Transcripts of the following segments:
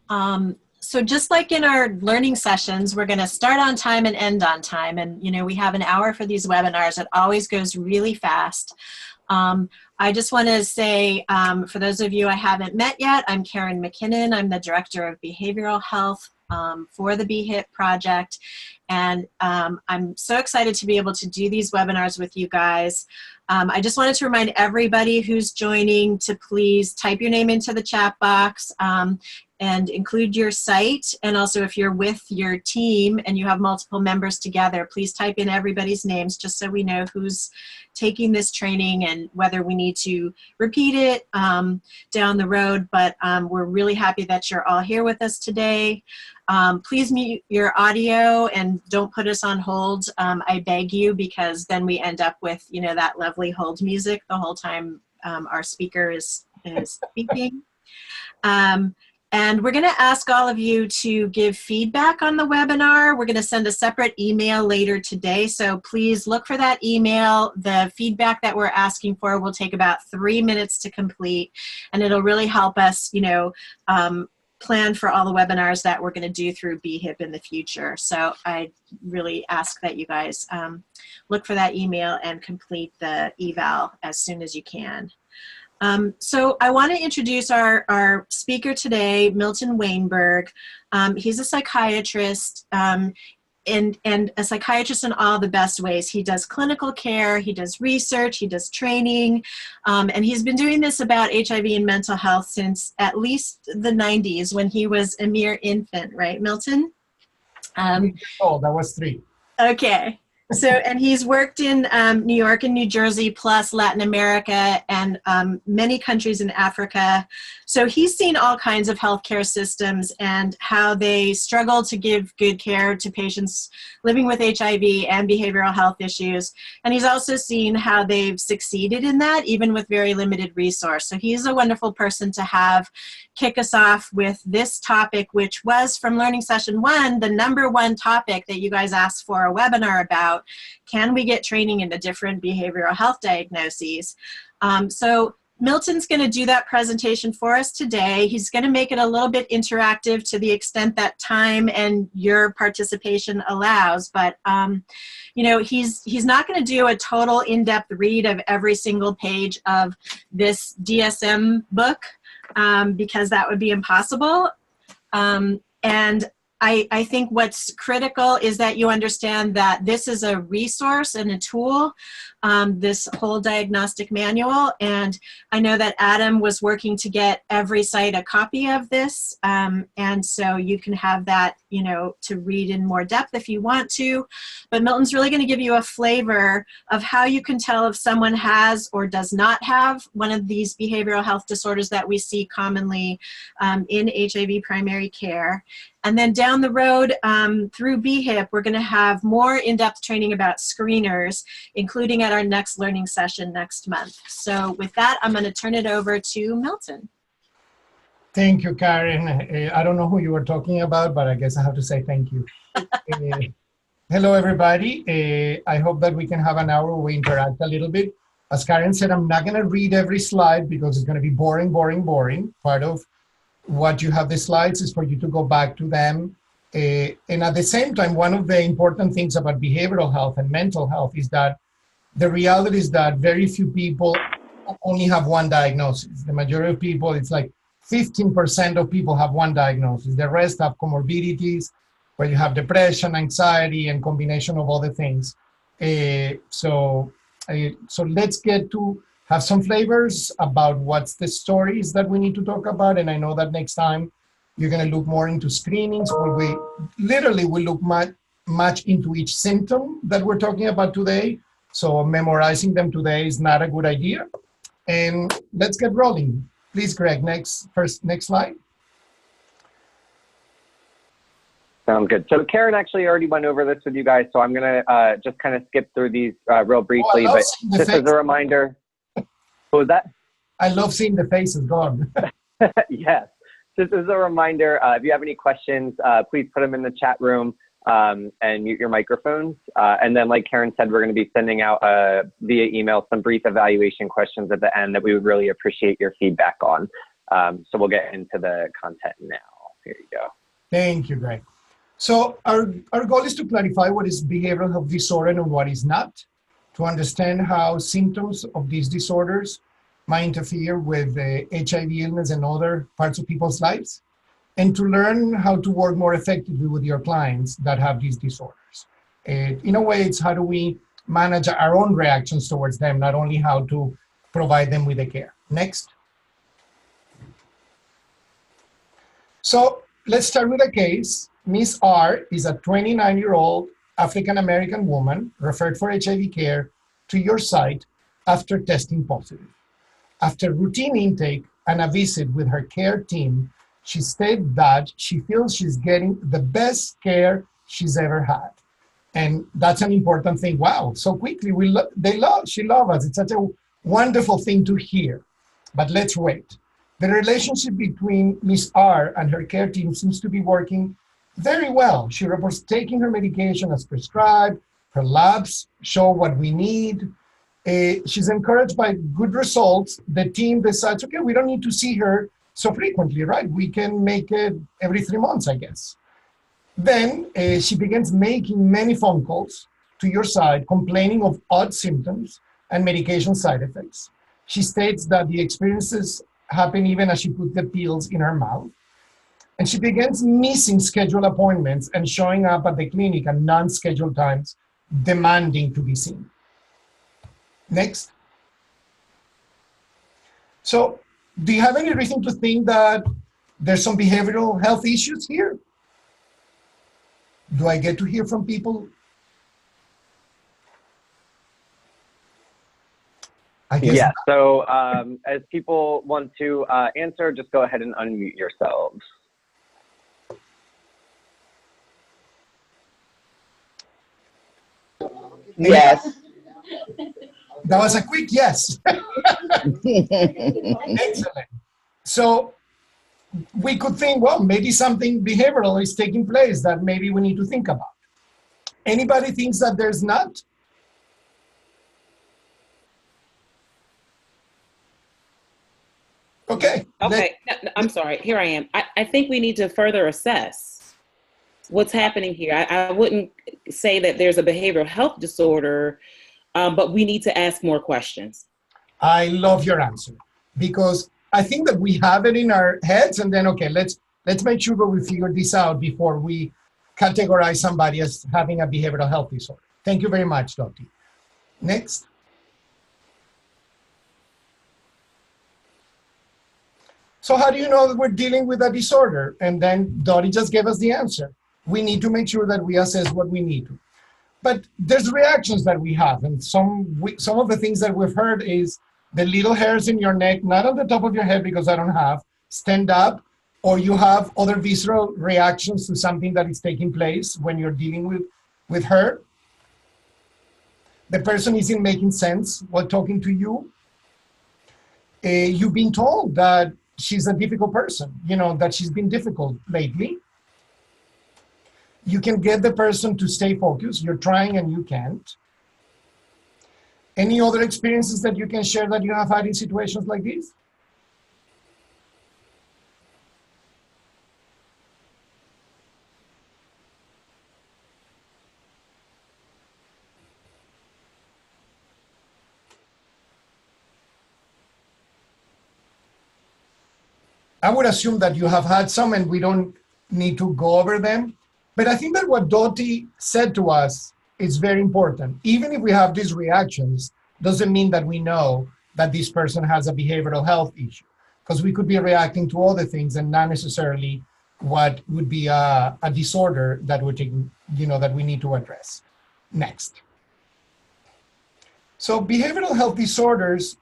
So just like in our learning sessions, we're going to start on time and end on time. And, you know, we have an hour for these webinars. It always goes really fast. I just want to say, for those of you I haven't met yet, I'm Karen McKinnon. I'm the Director of Behavioral Health for the BHIP project. And I'm so excited to be able to do these webinars with you guys. I just wanted to remind everybody who's joining to please type your name into the chat box and include your site. And also if you're with your team and you have multiple members together, please type in everybody's names just so we know who's taking this training and whether we need to repeat it down the road. But we're really happy that you're all here with us today. Please mute your audio and don't put us on hold. I beg you, because then we end up with, you know, that lovely hold music the whole time our speaker is speaking. And we're going to ask all of you to give feedback on the webinar. We're going to send a separate email later today, so please look for that email. The feedback that we're asking for will take about 3 minutes to complete, and it'll really help us, you know, plan for all the webinars that we're going to do through BHIP in the future. So I really ask that you guys look for that email and complete the eval as soon as you can. So I want to introduce our speaker today, Milton Wainberg. He's a psychiatrist and a psychiatrist in all the best ways. He does clinical care, he does research, he does training, and he's been doing this about HIV and mental health since at least the 90s when he was a mere infant, right, Milton? I was 3. Okay. So, and he's worked in New York and New Jersey, plus Latin America and many countries in Africa. So he's seen all kinds of healthcare systems and how they struggle to give good care to patients living with HIV and behavioral health issues. And he's also seen how they've succeeded in that, even with very limited resource. So he's a wonderful person to have kick us off with this topic, which was from Learning Session 1, the #1 topic that you guys asked for a webinar about. Can we get training into different behavioral health diagnoses? So Milton's going to do that presentation for us today. He's going to make it a little bit interactive to the extent that time and your participation allows. But you know, he's not going to do a total in-depth read of every single page of this DSM book because that would be impossible. And I think what's critical is that you understand that this is a resource and a tool, this whole diagnostic manual. And I know that Adam was working to get every site a copy of this. And so you can have that, you know, to read in more depth if you want to. But Milton's really going to give you a flavor of how you can tell if someone has or does not have one of these behavioral health disorders that we see commonly in HIV primary care. And then down the road through BHIP, we're going to have more in-depth training about screeners, including at our next learning session next month. So with that, I'm going to turn it over to Milton. Thank you, Karen. I don't know who you were talking about, but I guess I have to say thank you. Hello, everybody. I hope that we can have an hour where we interact a little bit. As Karen said, I'm not going to read every slide because it's going to be boring, boring, boring. Part of what you have the slides is for you to go back to them. And at the same time, one of the important things about behavioral health and mental health is that the reality is that very few people only have one diagnosis. The majority of people, it's like 15% of people have one diagnosis. The rest have comorbidities, where you have depression, anxiety, and combination of other things. So let's get to have some flavors about what's the stories that we need to talk about. And I know that next time you're going to look more into screenings, where we literally will look much into each symptom that we're talking about today. So memorizing them today is not a good idea. And let's get rolling. Please, Greg, next slide. Sounds good. So Karen actually already went over this with you guys, so I'm going to just kind of skip through these real briefly. But just as a reminder, what was that? I love seeing the faces gone. Yes. Just as a reminder, if you have any questions, please put them in the chat room and mute your microphones. And then, like Karen said, we're going to be sending out via email some brief evaluation questions at the end that we would really appreciate your feedback on. So we'll get into the content now. Here you go. Thank you, Greg. So our goal is to clarify what is behavioral health disorder and what is not, to understand how symptoms of these disorders might interfere with the HIV illness and other parts of people's lives, and to learn how to work more effectively with your clients that have these disorders. In a way, it's how do we manage our own reactions towards them, not only how to provide them with the care. Next. So let's start with a case. Miss R is a 29-year-old African-American woman referred for HIV care to your site after testing positive. After routine intake and a visit with her care team, she stated that she feels she's getting the best care she's ever had. And that's an important thing. Wow, so quickly, she loves us. It's such a wonderful thing to hear. But let's wait. The relationship between Miss R and her care team seems to be working very well. She reports taking her medication as prescribed. Her labs show what we need. She's encouraged by good results. The team decides, okay, we don't need to see her so frequently, right? We can make it every 3 months, I guess. Then she begins making many phone calls to your side, complaining of odd symptoms and medication side effects. She states that the experiences happen even as she puts the pills in her mouth. And she begins missing scheduled appointments and showing up at the clinic at non-scheduled times, demanding to be seen. Next. So, do you have any reason to think that there's some behavioral health issues here? Do I get to hear from people? I guess. Yeah, so as people want to answer, just go ahead and unmute yourselves. Yes. That was a quick yes. Excellent. So we could think, well, maybe something behavioral is taking place that maybe we need to think about. Anybody thinks that there's not? Okay. Okay, I'm sorry. Here I am. I think we need to further assess what's happening here. I wouldn't say that there's a behavioral health disorder, but we need to ask more questions. I love your answer, because I think that we have it in our heads, and then, okay, let's make sure that we figure this out before we categorize somebody as having a behavioral health disorder. Thank you very much, Dottie. Next. So how do you know that we're dealing with a disorder? And then Dottie just gave us the answer. We need to make sure that we assess what we need to. But there's reactions that we have, and some of the things that we've heard is the little hairs in your neck, not on the top of your head because I don't have, stand up, or you have other visceral reactions to something that is taking place when you're dealing with her. The person isn't making sense while talking to you. You've been told that she's a difficult person, that she's been difficult lately. You can get the person to stay focused. You're trying and you can't. Any other experiences that you can share that you have had in situations like this? I would assume that you have had some and we don't need to go over them. But I think that what Dottie said to us is very important. Even if we have these reactions, doesn't mean that we know that this person has a behavioral health issue, because we could be reacting to other things and not necessarily what would be a disorder that we're taking, that we need to address. Next. So behavioral health disorders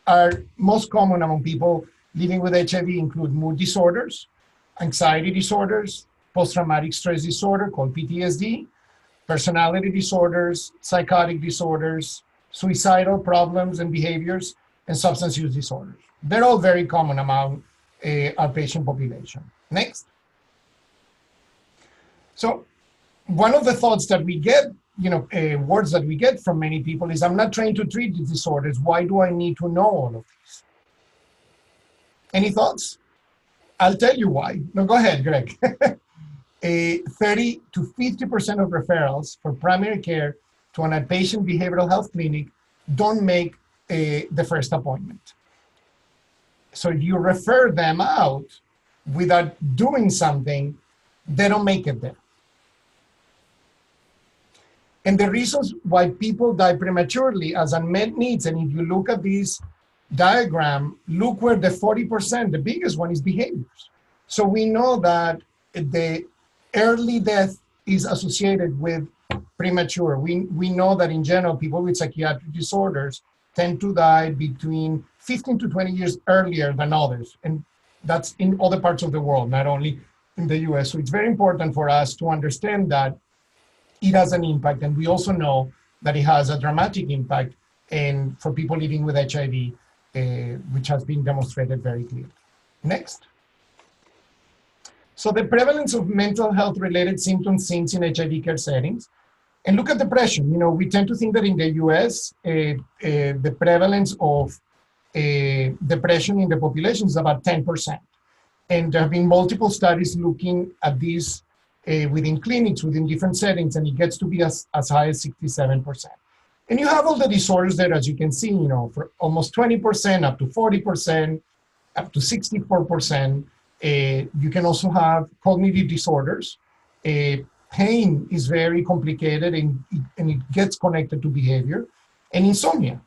are most common among people living with HIV include mood disorders, anxiety disorders, post-traumatic stress disorder called PTSD, personality disorders, psychotic disorders, suicidal problems and behaviors, and substance use disorders. They're all very common among our patient population. Next. So one of the thoughts that we get, words that we get from many people is, I'm not trained to treat these disorders. Why do I need to know all of these? Any thoughts? I'll tell you why. No, go ahead, Greg. 30 to 50% of referrals for primary care to an outpatient behavioral health clinic don't make the first appointment. So if you refer them out without doing something, they don't make it there. And the reasons why people die prematurely as unmet needs, and if you look at this diagram, look where the 40%, the biggest one, is behaviors. So we know that the early death is associated with premature. We know that in general, people with psychiatric disorders tend to die between 15 to 20 years earlier than others. And that's in other parts of the world, not only in the US. So it's very important for us to understand that it has an impact. And we also know that it has a dramatic impact for people living with HIV, which has been demonstrated very clearly. Next. So the prevalence of mental health related symptoms seen in HIV care settings. And look at depression. You know, we tend to think that in the US, the prevalence of depression in the population is about 10%. And there have been multiple studies looking at this within clinics, within different settings, and it gets to be as high as 67%. And you have all the disorders there, as you can see, you know, for almost 20%, up to 40%, up to 64%. You can also have cognitive disorders. Pain is very complicated and it gets connected to behavior, and insomnia.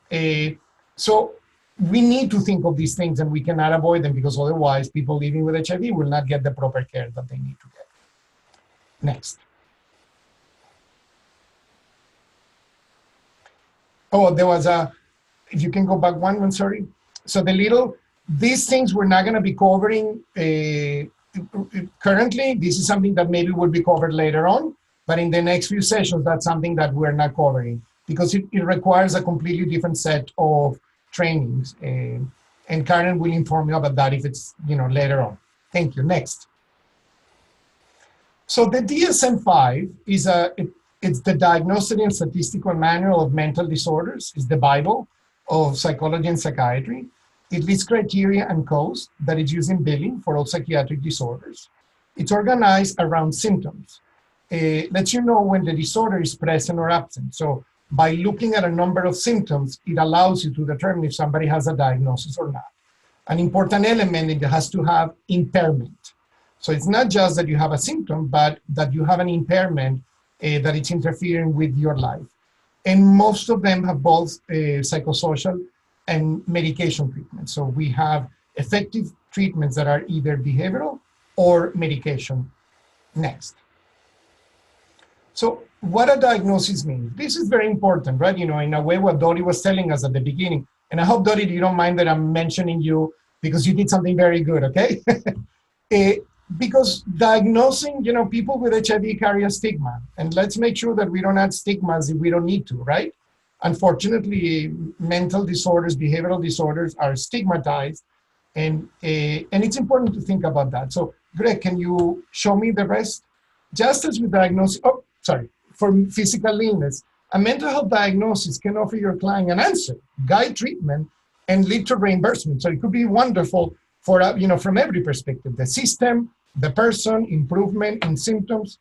So we need to think of these things, and we cannot avoid them, because otherwise people living with HIV will not get the proper care that they need to get. Next. Oh, there was if you can go back one, sorry. So these things we're not going to be covering currently. This is something that maybe will be covered later on, but in the next few sessions, that's something that we're not covering, because it requires a completely different set of trainings. And Karen will inform you about that if it's, you know, later on. Thank you. Next. So the DSM-5 is it's the Diagnostic and Statistical Manual of Mental Disorders. It's the Bible of psychology and psychiatry. It lists criteria and codes that is used in billing for all psychiatric disorders. It's organized around symptoms. It lets you know when the disorder is present or absent. So by looking at a number of symptoms, it allows you to determine if somebody has a diagnosis or not. An important element, it has to have impairment. So it's not just that you have a symptom, but that you have an impairment that it's interfering with your life. And most of them have both psychosocial and medication treatments. So we have effective treatments that are either behavioral or medication. Next. So what a diagnosis means. This is very important, right? You know, in a way what Dori was telling us at the beginning. And I hope, Dori, you don't mind that I'm mentioning you, because you did something very good, okay? Because diagnosing, you know, people with HIV carry a stigma. And let's make sure that we don't add stigmas if we don't need to, right? Unfortunately, mental disorders, behavioral disorders are stigmatized. And it's important to think about that. So, Greg, can you show me the rest? Just as with diagnosis, for physical illness, a mental health diagnosis can offer your client an answer, guide treatment, and lead to reimbursement. So it could be wonderful for, you know, from every perspective, the system, the person, improvement in symptoms.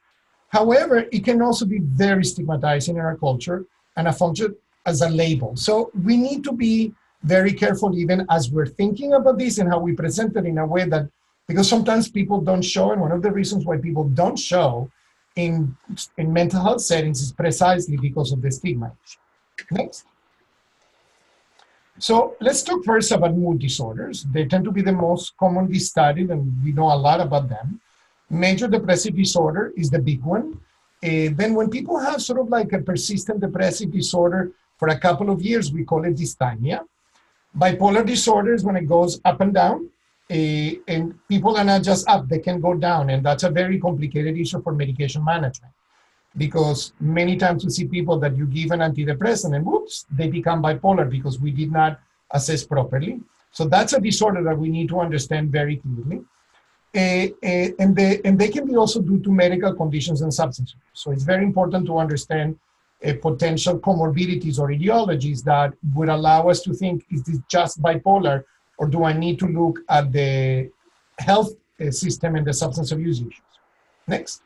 However, it can also be very stigmatizing in our culture and a function as a label. So we need to be very careful even as we're thinking about this and how we present it in a way that, because sometimes people don't show, and one of the reasons why people don't show in mental health settings is precisely because of the stigma. Next. So let's talk first about mood disorders. They tend to be the most commonly studied, and we know a lot about them. Major depressive disorder is the big one. Then when people have sort of like a persistent depressive disorder for a couple of years, we call it dysthymia. Bipolar disorder is when it goes up and down, and people are not just up, they can go down. And that's a very complicated issue for medication management, because many times we see people that you give an antidepressant and whoops, they become bipolar because we did not assess properly. So that's a disorder that we need to understand very clearly. And they can be also due to medical conditions and substance use. So it's very important to understand potential comorbidities or etiologies that would allow us to think, is this just bipolar, or do I need to look at the health system and the substance abuse issues. Next.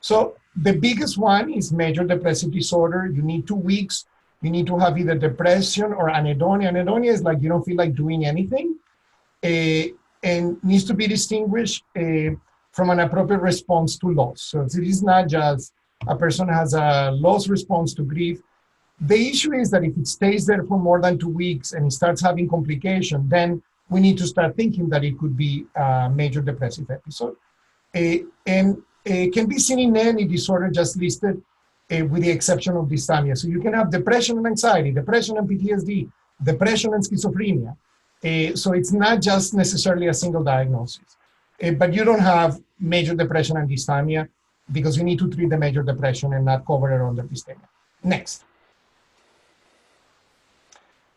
So the biggest one is major depressive disorder. You need 2 weeks. You need to have either depression or anhedonia. Anhedonia is like you don't feel like doing anything, and needs to be distinguished from an appropriate response to loss. So it is not just a person has a loss response to grief. The issue is that if it stays there for more than 2 weeks and it starts having complication, then we need to start thinking that it could be a major depressive episode. And it can be seen in any disorder just listed, with the exception of dysthymia. So you can have depression and anxiety, depression and PTSD, depression and schizophrenia. So it's not just necessarily a single diagnosis. But you don't have major depression and dysthymia because you need to treat the major depression and not cover it under dysthymia. Next.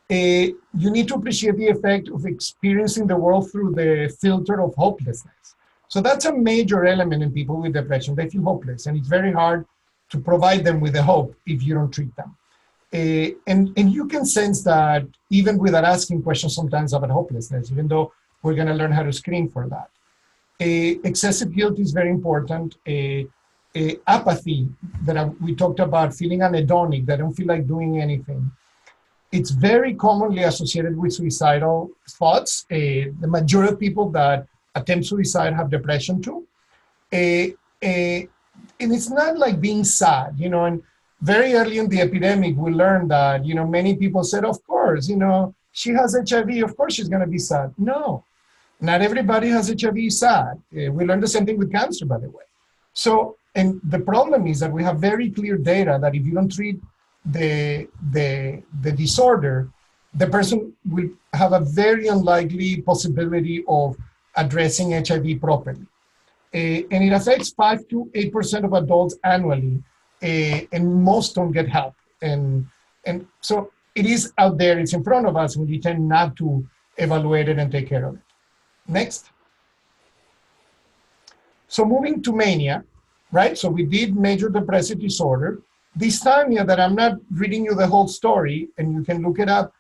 You need to appreciate the effect of experiencing the world through the filter of hopelessness. So that's a major element in people with depression. They feel hopeless, and it's very hard to provide them with the hope if you don't treat them. And you can sense that even without asking questions sometimes about hopelessness, even though we're going to learn how to screen for that. Excessive guilt is very important. Apathy, that we talked about, feeling anhedonic, they don't feel like doing anything. It's very commonly associated with suicidal thoughts. The majority of people that attempt suicide have depression too. And it's not like being sad, and very early in the epidemic, we learned that, many people said, of course, she has HIV, of course she's gonna be sad. No, not everybody has HIV sad. We learned the same thing with cancer, by the way. So, and the problem is that we have very clear data that if you don't treat the disorder, the person will have a very unlikely possibility of addressing HIV properly. And it affects 5 to 8% of adults annually, and most don't get help. And so it is out there, it's in front of us, and we tend not to evaluate it and take care of it. Next. So moving to mania, right? So we did major depressive disorder. Dysthymia, that I'm not reading you the whole story, and you can look it up,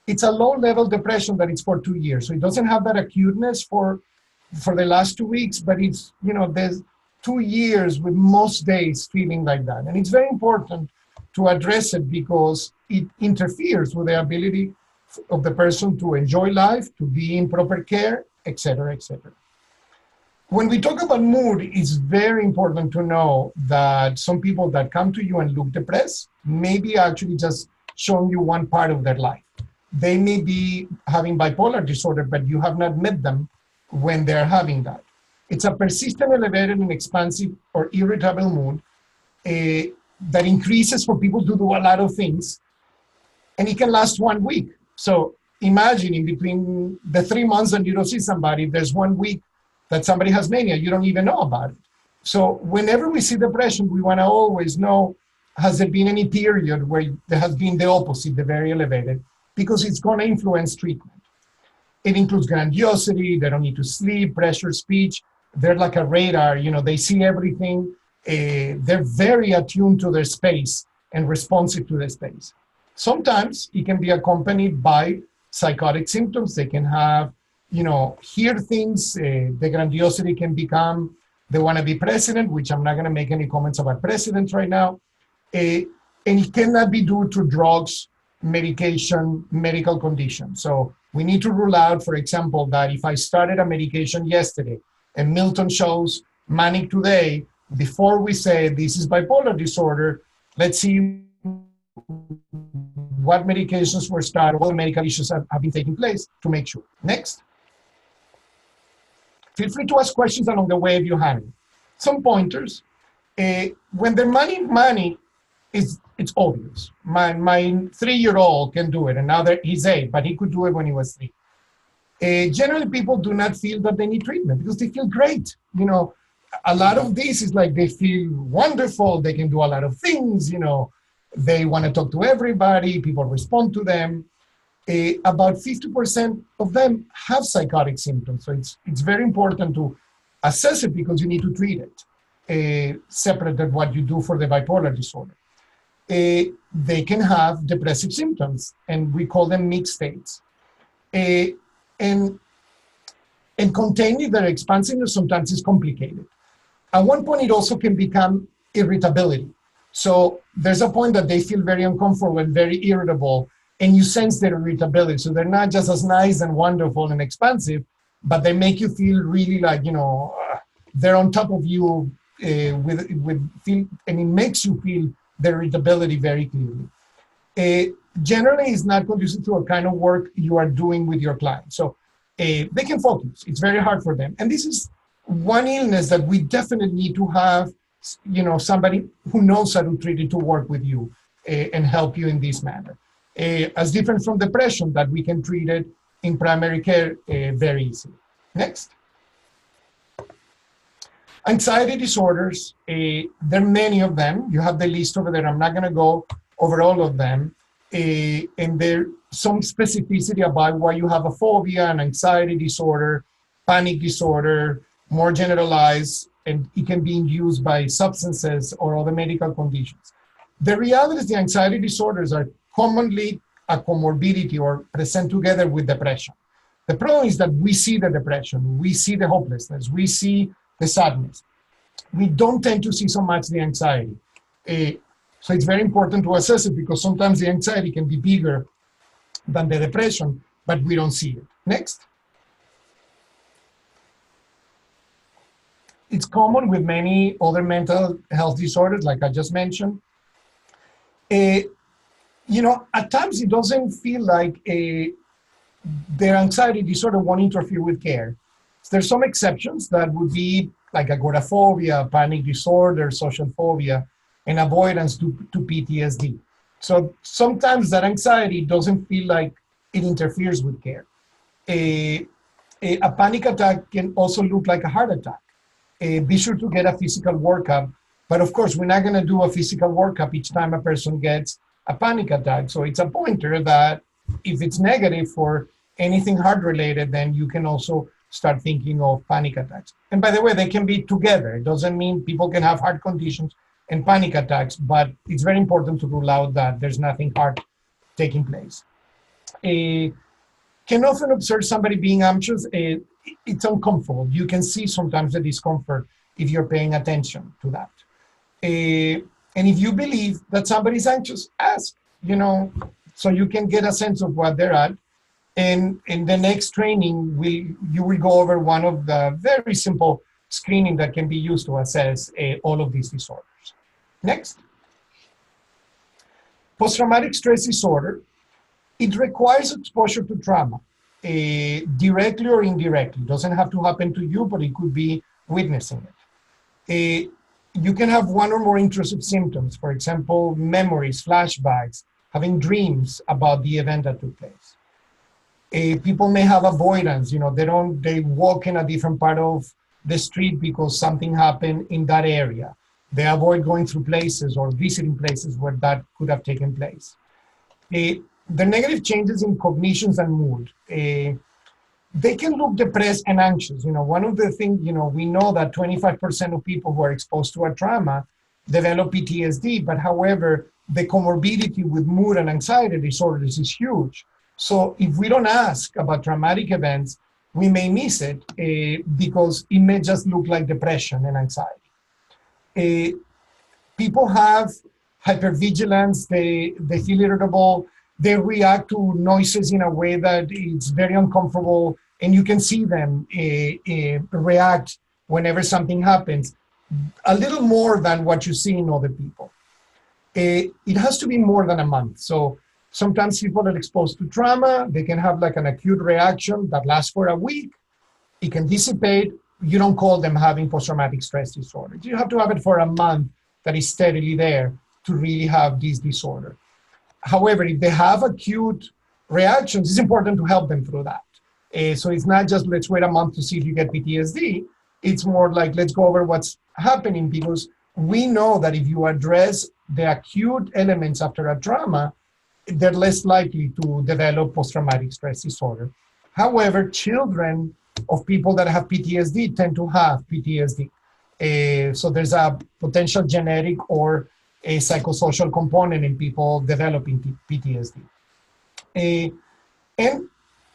it's a low-level depression that it's for 2 years. So it doesn't have that acuteness for the last 2 weeks, but it's, there's 2 years with most days feeling like that. And it's very important to address it because it interferes with the ability of the person to enjoy life, to be in proper care, etc., etc. When we talk about mood, it's very important to know that some people that come to you and look depressed may be actually just showing you one part of their life. They may be having bipolar disorder, but you have not met them when they're having that. It's a persistent, elevated, and expansive or irritable mood that increases for people to do a lot of things, and it can last 1 week. So imagine in between the 3 months that you don't see somebody, there's 1 week that somebody has mania, you don't even know about it. So whenever we see depression, we want to always know, has there been any period where there has been the opposite, the very elevated, because it's going to influence treatment. It includes grandiosity, they don't need to sleep, pressure, speech. They're like a radar, they see everything. They're very attuned to their space and responsive to the space. Sometimes it can be accompanied by psychotic symptoms. They can have, hear things. The grandiosity can become, they want to be president, which I'm not going to make any comments about presidents right now. And it cannot be due to drugs, medication, medical conditions. So we need to rule out, for example, that if I started a medication yesterday and Milton shows manic today, before we say this is bipolar disorder, let's see what medications were started, what medical issues have been taking place to make sure. Next. Feel free to ask questions along the way if you have any. Some pointers. When the money is, it's obvious. My 3-year-old can do it, and now that he's 8, but he could do it when he was 3. Generally, people do not feel that they need treatment because they feel great. A lot of this is like they feel wonderful. They can do a lot of things. They want to talk to everybody. People respond to them. About 50% of them have psychotic symptoms. So it's very important to assess it because you need to treat it, separate than what you do for the bipolar disorder. They can have depressive symptoms, and we call them mixed states. And And containing their expansiveness sometimes is complicated. At one point, it also can become irritability. So there's a point that they feel very uncomfortable and very irritable, and you sense their irritability. So they're not just as nice and wonderful and expansive, but they make you feel really like, they're on top of you and it makes you feel their irritability very clearly. Generally, it's not conducive to a kind of work you are doing with your client. So they can focus. It's very hard for them. And this is one illness that we definitely need to have, somebody who knows how to treat it to work with you and help you in this manner. As different from depression, that we can treat it in primary care very easily. Next. Anxiety disorders, there are many of them. You have the list over there. I'm not going to go over all of them. And there's some specificity about why you have a phobia, an anxiety disorder, panic disorder, more generalized, and it can be induced by substances or other medical conditions. The reality is the anxiety disorders are commonly a comorbidity or present together with depression. The problem is that we see the depression, we see the hopelessness, we see the sadness. We don't tend to see so much the anxiety. So it's very important to assess it because sometimes the anxiety can be bigger than the depression, but we don't see it. Next. It's common with many other mental health disorders, like I just mentioned. At times it doesn't feel like their anxiety disorder won't interfere with care. There's some exceptions that would be like agoraphobia, panic disorder, social phobia, and avoidance to PTSD. So sometimes that anxiety doesn't feel like it interferes with care. A panic attack can also look like a heart attack. Be sure to get a physical workup. But of course, we're not going to do a physical workup each time a person gets a panic attack. So it's a pointer that if it's negative for anything heart related, then you can also start thinking of panic attacks. And by the way, they can be together. It doesn't mean people can have heart conditions and panic attacks, but it's very important to rule out that there's nothing hard taking place. Can often observe somebody being anxious. It's uncomfortable. You can see sometimes the discomfort if you're paying attention to that. And if you believe that somebody's anxious, ask, so you can get a sense of what they're at. And in the next training, you will go over one of the very simple screening that can be used to assess all of these disorders. Next. Post-traumatic stress disorder. It requires exposure to trauma, directly or indirectly. It doesn't have to happen to you, but it could be witnessing it. You can have one or more intrusive symptoms, for example, memories, flashbacks, having dreams about the event that took place. People may have avoidance, they walk in a different part of the street because something happened in that area. They avoid going through places or visiting places where that could have taken place. The negative changes in cognitions and mood, they can look depressed and anxious. One of the things, we know that 25% of people who are exposed to a trauma develop PTSD, but however, the comorbidity with mood and anxiety disorders is huge. So if we don't ask about traumatic events, we may miss it because it may just look like depression and anxiety. People have hypervigilance, they feel irritable, they react to noises in a way that it's very uncomfortable, and you can see them react whenever something happens, a little more than what you see in other people. It has to be more than a month. So sometimes people are exposed to trauma, they can have like an acute reaction that lasts for a week. It can dissipate. You don't call them having post-traumatic stress disorder. You have to have it for a month that is steadily there to really have this disorder. However, if they have acute reactions, it's important to help them through that. So it's not just let's wait a month to see if you get PTSD. It's more like let's go over what's happening, because we know that if you address the acute elements after a trauma, they're less likely to develop post-traumatic stress disorder. However, children of people that have PTSD tend to have PTSD. So there's a potential genetic or a psychosocial component in people developing PTSD. And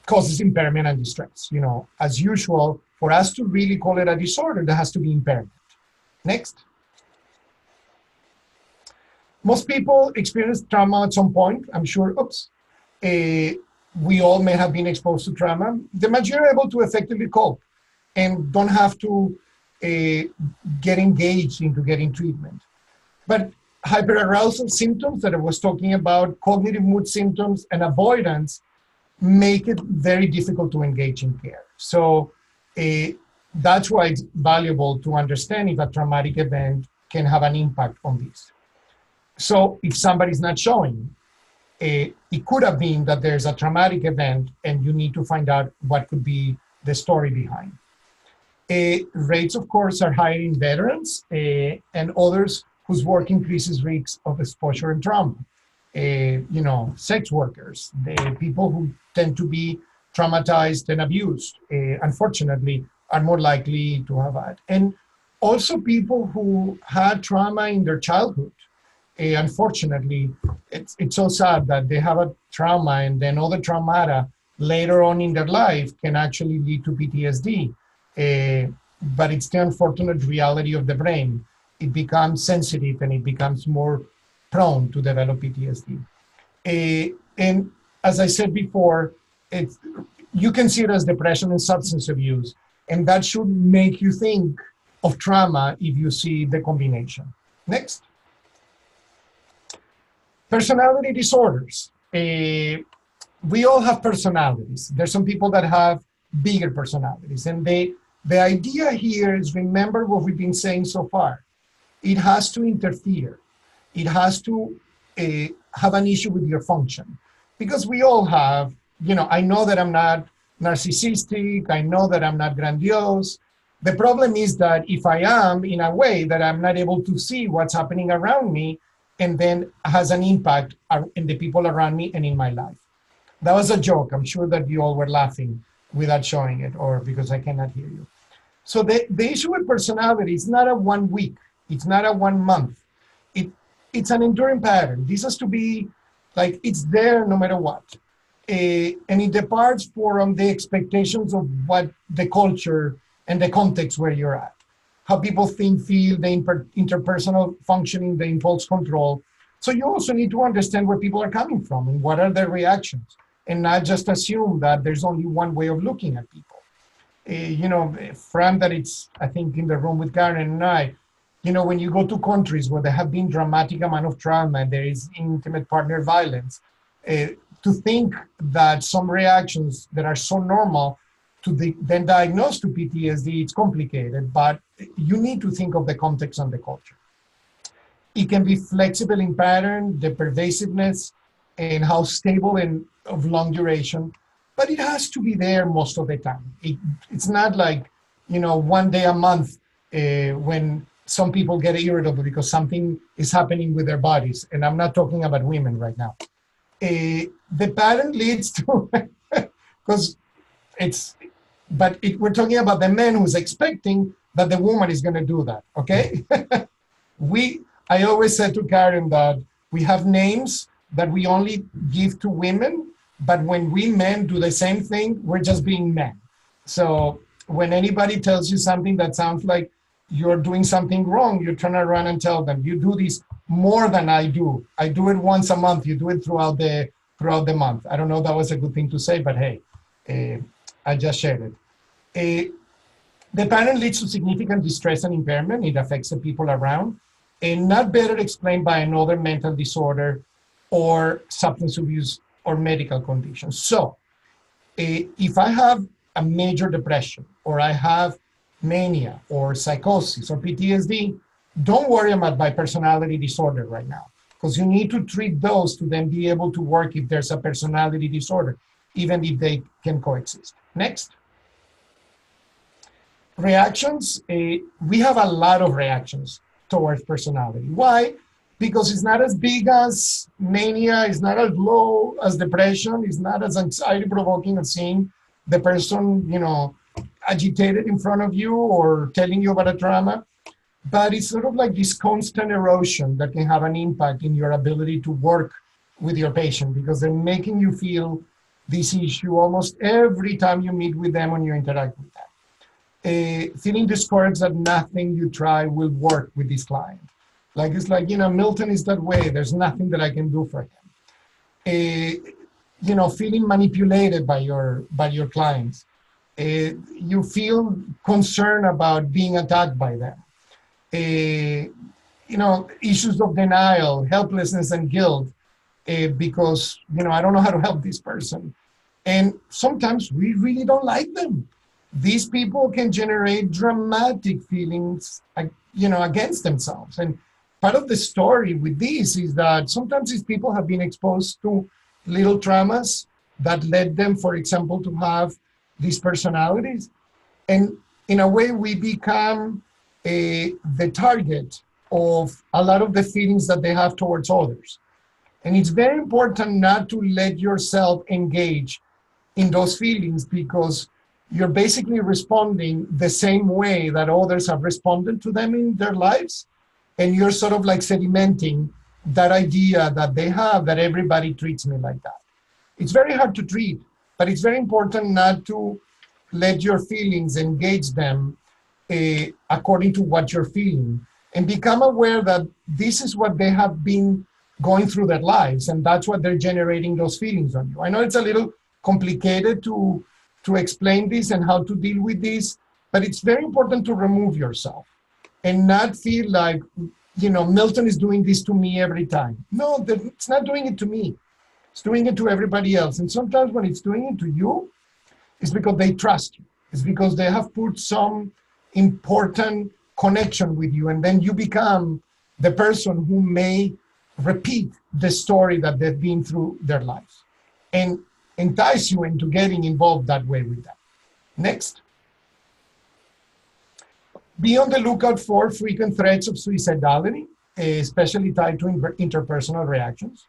causes impairment and distress. You know, as usual, for us to really call it a disorder, there has to be impairment. Next. Most people experience trauma at some point, I'm sure. Oops. We all may have been exposed to trauma. The majority are able to effectively cope and don't have to get engaged into getting treatment. But hyperarousal symptoms that I was talking about, cognitive mood symptoms, and avoidance make it very difficult to engage in care. So that's why it's valuable to understand if a traumatic event can have an impact on this. So if somebody's not showing, it could have been that there's a traumatic event and you need to find out what could be the story behind. Rates, of course, are higher in veterans and others whose work increases risks of exposure and trauma. You know, sex workers, the people who tend to be traumatized and abused, unfortunately, are more likely to have that. And also people who had trauma in their childhood. Unfortunately, it's so sad that they have a trauma and then other traumata later on in their life can actually lead to PTSD. But it's the unfortunate reality of the brain. It becomes sensitive and it becomes more prone to develop PTSD. And as I said before, you can see it as depression and substance abuse, and that should make you think of trauma if you see the combination. Next. Personality disorders. We all have personalities. There's some people that have bigger personalities, and the idea here is, remember what we've been saying so far. It has to interfere. It has to have an issue with your function. Because we all have, you know, I know that I'm not narcissistic. I know that I'm not grandiose. The problem is that if I am, in a way that I'm not able to see what's happening around me, and then has an impact in the people around me and in my life. That was a joke. I'm sure that you all were laughing without showing it, or because I cannot hear you. So the issue with personality is not a 1 week. It's not a 1 month. It's an enduring pattern. This has to be like, it's there no matter what. And it departs from the expectations of what the culture and the context where you're at. How people think, feel, the interpersonal functioning, the impulse control. So you also need to understand where people are coming from and what are their reactions, and not just assume that there's only one way of looking at people. You know, Fran, that it's, I think, in the room with Karen and I, you know, when you go to countries where there have been dramatic amount of trauma and there is intimate partner violence, to think that some reactions that are so normal to then diagnose to PTSD, it's complicated, but you need to think of the context and the culture. It can be flexible in pattern, the pervasiveness, and how stable and of long duration, but it has to be there most of the time. It's not like, you know, 1 day a month when some people get irritable because something is happening with their bodies, and I'm not talking about women right now. The pattern leads to, because we're talking about the man who's expecting that the woman is going to do that, okay? I always said to Karen that we have names that we only give to women, but when we men do the same thing, we're just being men. So when anybody tells you something that sounds like you're doing something wrong, you turn around and tell them, you do this more than I do. I do it once a month. You do it throughout the month. I don't know if that was a good thing to say, but hey, I just shared it. The pattern leads to significant distress and impairment. It affects the people around, and not better explained by another mental disorder or substance abuse or medical condition. So if I have a major depression, or I have mania or psychosis or PTSD, don't worry about my personality disorder right now, because you need to treat those to then be able to work if there's a personality disorder, even if they can coexist. Next. Reactions. We have a lot of reactions towards personality. Why? Because it's not as big as mania, it's not as low as depression, it's not as anxiety-provoking as seeing the person, you know, agitated in front of you or telling you about a trauma. But it's sort of like this constant erosion that can have an impact in your ability to work with your patient, because they're making you feel this issue almost every time you meet with them and you interact with them. Feeling discouraged that nothing you try will work with this client. Like, it's like, Milton is that way. There's nothing that I can do for him. Feeling manipulated by your clients. You feel concerned about being attacked by them. Issues of denial, helplessness, and guilt because, I don't know how to help this person. And sometimes we really don't like them. These people can generate dramatic feelings, against themselves. And part of the story with this is that sometimes these people have been exposed to little traumas that led them, for example, to have these personalities. And in a way, we become the target of a lot of the feelings that they have towards others. And it's very important not to let yourself engage in those feelings, because you're basically responding the same way that others have responded to them in their lives. And you're sort of like sedimenting that idea that they have, that everybody treats me like that. It's very hard to treat, but it's very important not to let your feelings engage them according to what you're feeling, and become aware that this is what they have been going through their lives, and that's what they're generating those feelings on you. I know it's a little complicated to explain this and how to deal with this, but it's very important to remove yourself and not feel like, Milton is doing this to me every time. No, it's not doing it to me. It's doing it to everybody else. And sometimes when it's doing it to you, it's because they trust you. It's because they have put some important connection with you, and then you become the person who may repeat the story that they've been through their lives and entice you into getting involved that way with them. Next. Be on the lookout for frequent threats of suicidality, especially tied to interpersonal reactions.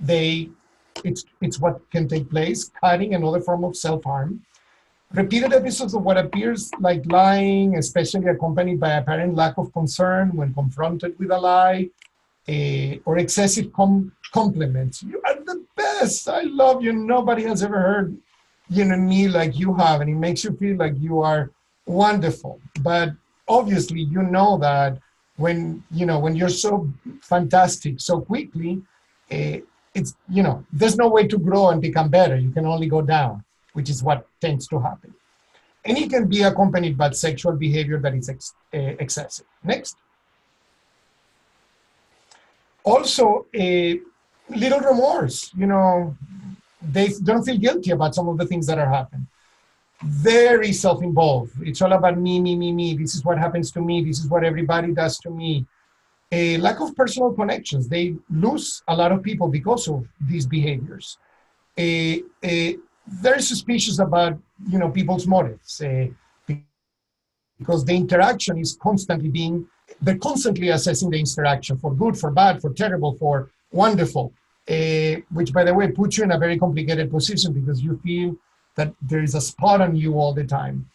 It's what can take place, cutting, another form of self-harm. Repeated episodes of what appears like lying, especially accompanied by apparent lack of concern when confronted with a lie, or excessive compliments. You are the best. I love you. Nobody has ever heard, me like you have, and it makes you feel like you are wonderful. But obviously, you know that when you're so fantastic so quickly, it's, there's no way to grow and become better. You can only go down, which is what tends to happen. And it can be accompanied by sexual behavior that is excessive. Next. Also, a little remorse. They don't feel guilty about some of the things that are happening. Very self-involved. It's all about me, me, me, me. This is what happens to me. This is what everybody does to me. A lack of personal connections. They lose a lot of people because of these behaviors. Very suspicious about, people's motives, because the interaction is they're constantly assessing the interaction for good, for bad, for terrible, for wonderful, which, by the way, puts you in a very complicated position because you feel that there is a spot on you all the time.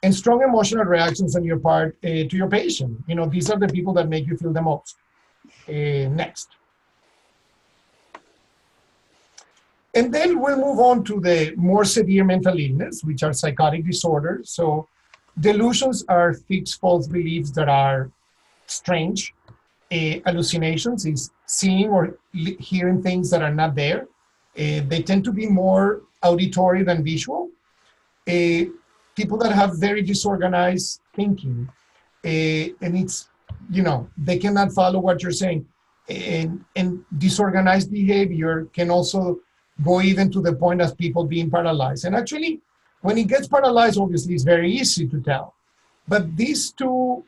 And strong emotional reactions on your part to your patient. These are the people that make you feel the most. Next. And then we'll move on to the more severe mental illness, which are psychotic disorders. So delusions are fixed false beliefs that are strange. Hallucinations is seeing or hearing things that are not there. They tend to be more auditory than visual. People that have very disorganized thinking, and it's, they cannot follow what you're saying. And disorganized behavior can also go even to the point of people being paralyzed. And actually, when it gets paralyzed, obviously, it's very easy to tell. But these two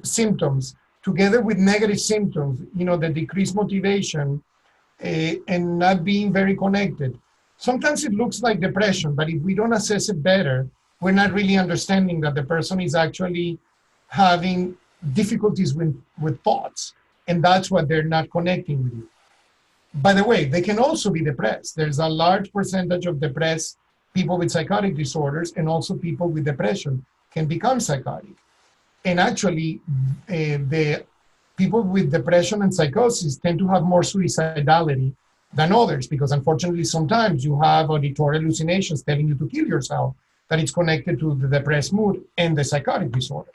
symptoms, together with negative symptoms, the decreased motivation and not being very connected, sometimes it looks like depression, but if we don't assess it better, we're not really understanding that the person is actually having difficulties with thoughts, and that's why they're not connecting with you. By the way, they can also be depressed. There's a large percentage of depressed people with psychotic disorders, and also people with depression can become psychotic. And actually, the people with depression and psychosis tend to have more suicidality than others, because unfortunately sometimes you have auditory hallucinations telling you to kill yourself, that it's connected to the depressed mood and the psychotic disorder.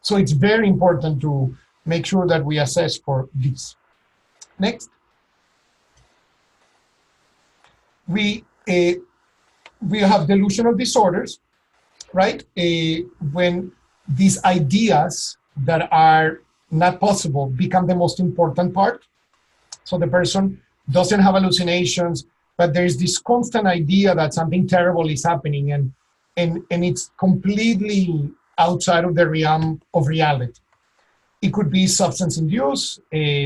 So it's very important to make sure that we assess for this. Next. We have delusional disorders, right? When these ideas that are not possible become the most important part. So the person doesn't have hallucinations, but there's this constant idea that something terrible is happening, and it's completely outside of the realm of reality. It could be substance-induced,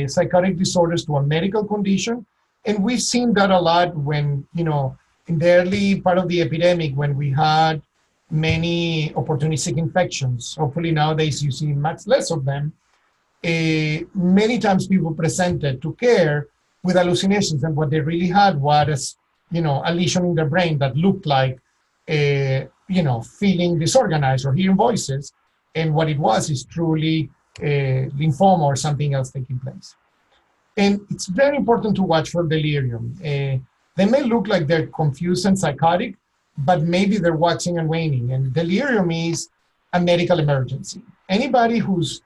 psychotic disorders to a medical condition. And we've seen that a lot when, in the early part of the epidemic, when we had many opportunistic infections. Hopefully nowadays you see much less of them. Many times people presented to care with hallucinations, and what they really had was, a lesion in their brain that looked like, feeling disorganized or hearing voices. And what it was is truly lymphoma or something else taking place. And it's very important to watch for delirium. They may look like they're confused and psychotic, but maybe they're waxing and waning. And delirium is a medical emergency. Anybody who's,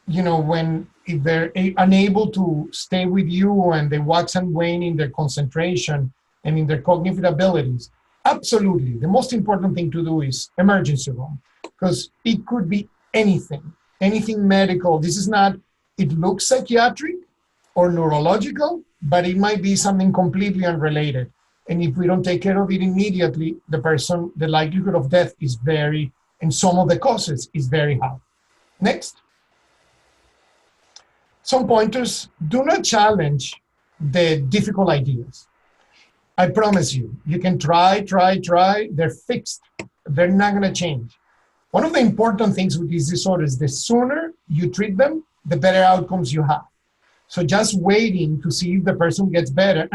if they're unable to stay with you and they wax and wane in their concentration and in their cognitive abilities, absolutely. The most important thing to do is emergency room, because it could be anything medical. This is not, it looks psychiatric or neurological, but it might be something completely unrelated. And if we don't take care of it immediately, the likelihood of death is very, and some of the causes is very high. Next. Some pointers: do not challenge the difficult ideas. I promise you, you can try, they're fixed. They're not gonna change. One of the important things with these disorders, the sooner you treat them, the better outcomes you have. So just waiting to see if the person gets better,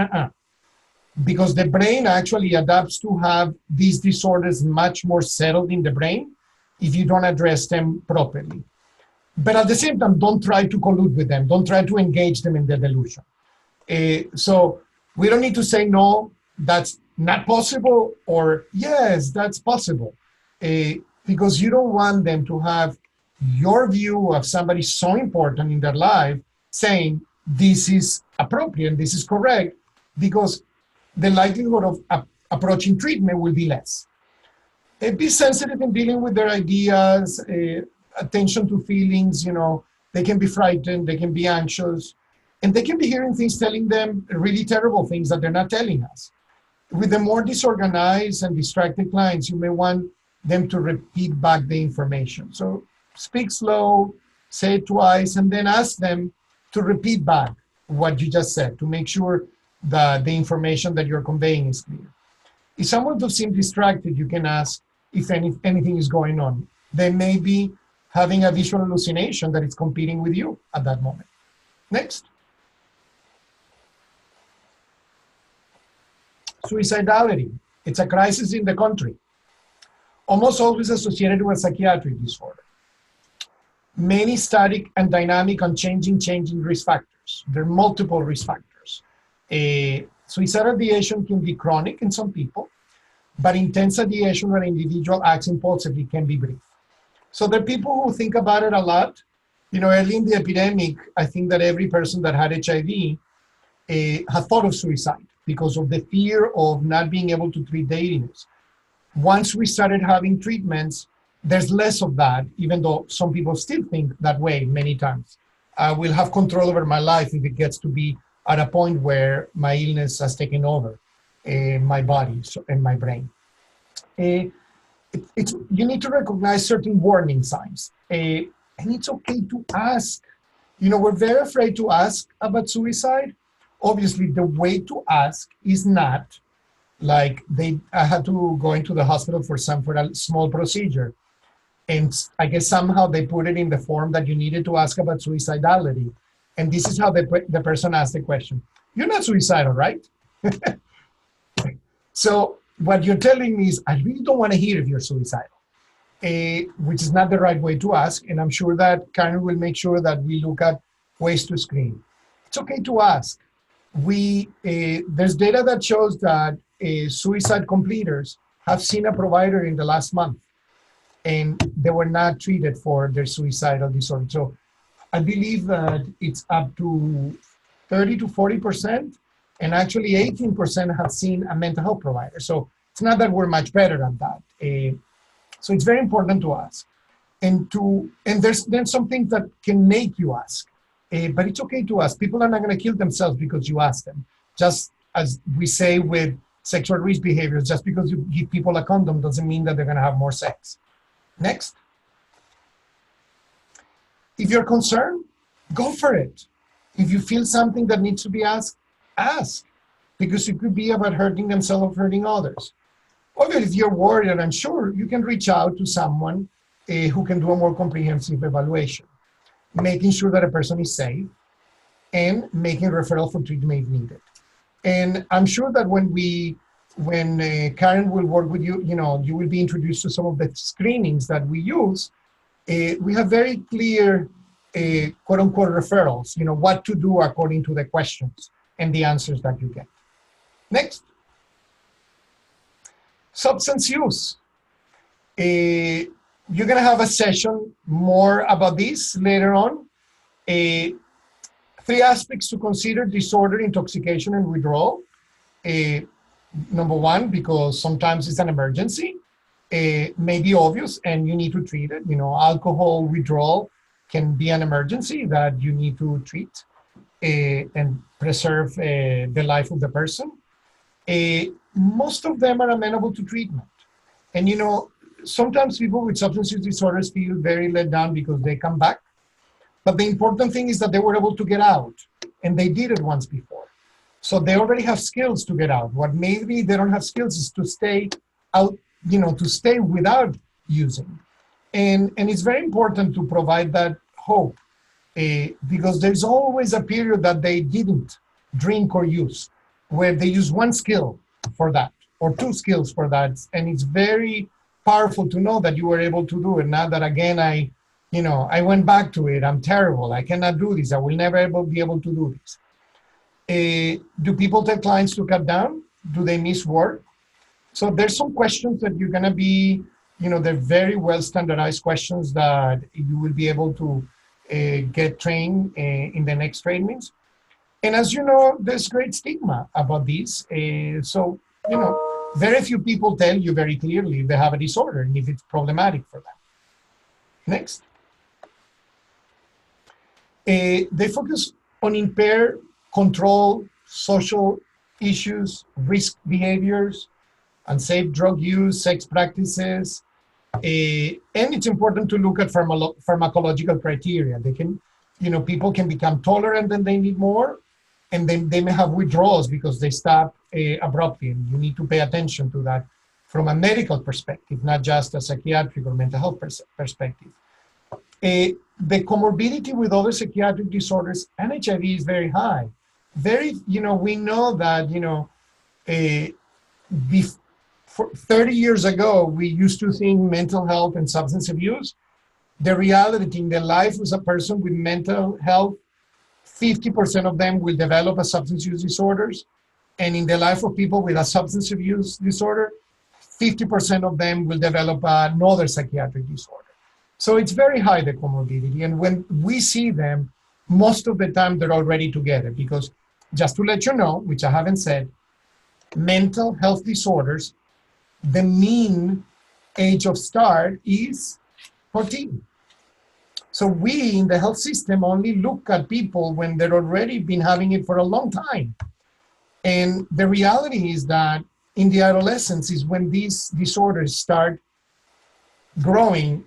because the brain actually adapts to have these disorders much more settled in the brain if you don't address them properly. But at the same time, don't try to collude with them. Don't try to engage them in the delusion. So we don't need to say, no, that's not possible, or yes, that's possible. Because you don't want them to have your view of somebody so important in their life saying this is appropriate, this is correct, because the likelihood of approaching treatment will be less. Be sensitive in dealing with their ideas, attention to feelings. They can be frightened, they can be anxious, and they can be hearing things telling them really terrible things that they're not telling us. With the more disorganized and distracted clients, you may want them to repeat back the information. So speak slow, say it twice, and then ask them to repeat back what you just said to make sure that the information that you're conveying is clear. If someone does seem distracted, you can ask if anything is going on. They may be having a visual hallucination that is competing with you at that moment. Next. Suicidality. It's a crisis in the country. Almost always associated with psychiatric disorder. Many static and dynamic and changing risk factors. There are multiple risk factors. Suicidal ideation can be chronic in some people, but intense ideation when an individual acts impulsively can be brief. So there are people who think about it a lot. Early in the epidemic, I think that every person that had HIV had thought of suicide because of the fear of not being able to treat the illness. Once we started having treatments, there's less of that, even though some people still think that way many times. I will have control over my life if it gets to be at a point where my illness has taken over my body and my brain. You need to recognize certain warning signs. And it's okay to ask. We're very afraid to ask about suicide. Obviously, the way to ask is not like I had to go into the hospital for a small procedure. And I guess somehow they put it in the form that you needed to ask about suicidality. And this is how the person asked the question. You're not suicidal, right? So what you're telling me is, I really don't want to hear if you're suicidal, which is not the right way to ask. And I'm sure that Karen will make sure that we look at ways to screen. It's okay to ask. there's data that shows that suicide completers have seen a provider in the last month, and they were not treated for their suicidal disorder. So I believe that it's up to 30 to 40%, and actually 18% have seen a mental health provider. So it's not that we're much better at that. So it's very important to ask. And there's then some things that can make you ask, but it's okay to ask. People are not going to kill themselves because you ask them. Just as we say with sexual risk behaviors, just because you give people a condom doesn't mean that they're going to have more sex. Next. If you're concerned, go for it. If you feel something that needs to be asked, ask, because it could be about hurting themselves or hurting others. Or if you're worried and unsure, you can reach out to someone who can do a more comprehensive evaluation, making sure that a person is safe and making referral for treatment if needed. And I'm sure that when Karen will work with you, you will be introduced to some of the screenings that we use. We have very clear, quote unquote, referrals, what to do according to the questions and the answers that you get. Next. Substance use. You're going to have a session more about this later on. 3 aspects to consider: disorder, intoxication, and withdrawal. Number 1, because sometimes it's an emergency, may be obvious and you need to treat it. Alcohol withdrawal can be an emergency that you need to treat and preserve the life of the person. Most of them are amenable to treatment. And sometimes people with substance use disorders feel very let down because they come back. But the important thing is that they were able to get out, and they did it once before. So they already have skills to get out. What maybe they don't have skills is to stay out, to stay without using. And it's very important to provide that hope because there's always a period that they didn't drink or use, where they use 1 skill for that or 2 skills for that. And it's very powerful to know that you were able to do it. Now that again, I went back to it. I'm terrible. I cannot do this. I will never be able to do this. Do people tell clients to cut down? Do they miss work? So there's some questions that you're going to be, they're very well standardized questions that you will be able to get trained in the next trainings. And as you know, there's great stigma about these. So, very few people tell you very clearly if they have a disorder and if it's problematic for them. Next. They focus on impair, control, social issues, risk behaviors, unsafe drug use, sex practices. And it's important to look at pharmacological criteria. They can, people can become tolerant and they need more, and then they may have withdrawals because they stop abruptly. And you need to pay attention to that from a medical perspective, not just a psychiatric or mental health perspective. The comorbidity with other psychiatric disorders and HIV is very high. We know that, 30 years ago, we used to think mental health and substance abuse. The reality in the life of a person with mental health, 50% of them will develop a substance use disorders. And in the life of people with a substance abuse disorder, 50% of them will develop another psychiatric disorder. So it's very high, the comorbidity. And when we see them, most of the time they're already together, because just to let you know, which I haven't said, mental health disorders, the mean age of start is 14. So we in the health system only look at people when they're already been having it for a long time. And the reality is that in the adolescence is when these disorders start growing.